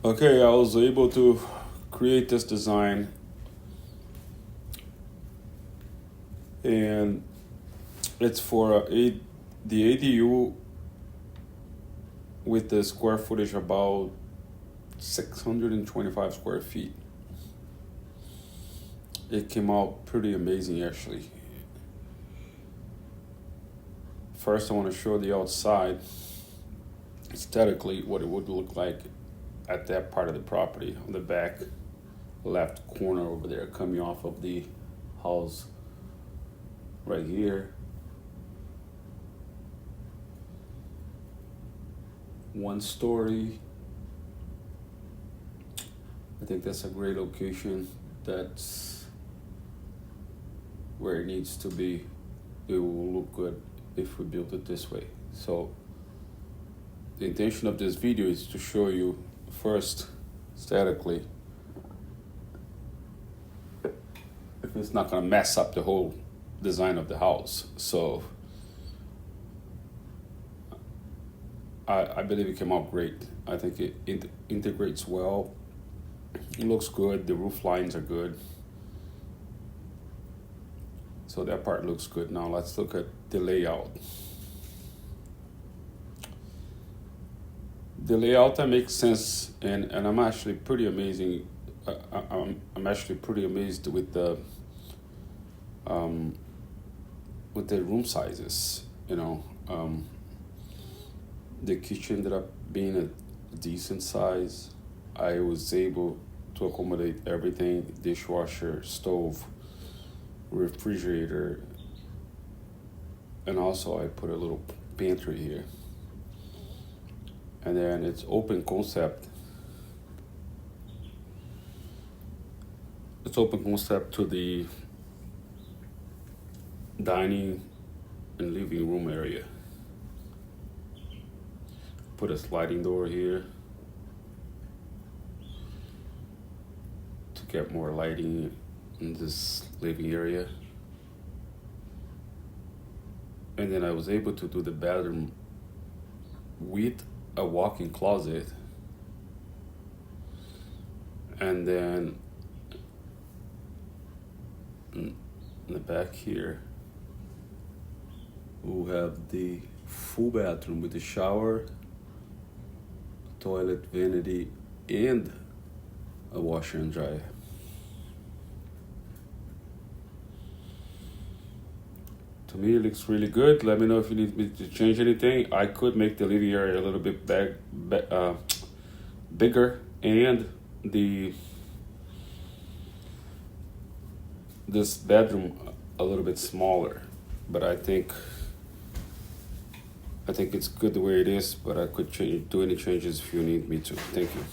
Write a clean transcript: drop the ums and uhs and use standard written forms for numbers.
Okay, I was able to create this design, and it's for the ADU with the square footage about 625 square feet. It came out pretty amazing, actually. First, I want to show the outside aesthetically what it would look like at that part of the property on the back left corner over there, coming off of the house right here. One story. I think that's a great location. That's where it needs to be. It will look good if we build it this way. So the intention of this video is to show you first statically if it's not going to mess up the whole design of the house. So I believe it came out great. I think it integrates well. It looks good. The roof lines are good. So that part looks good. Now let's look at the layout. The layout that makes sense, and I'm actually pretty amazing. I'm actually pretty amazed with the room sizes. The kitchen ended up being a decent size. I was able to accommodate everything: dishwasher, stove, refrigerator, and also I put a little pantry here. And then it's open concept. It's open concept to the dining and living room area. Put a sliding door here to get more lighting in this living area. And then I was able to do the bedroom with a walk-in closet, and then in the back here we'll have the full bathroom with the shower, toilet, vanity, and a washer and dryer. To me, it looks really good. Let me know if you need me to change anything. I could make the living area a little bit bigger, and this bedroom a little bit smaller. But I think it's good the way it is. But I could do any changes if you need me to. Thank you.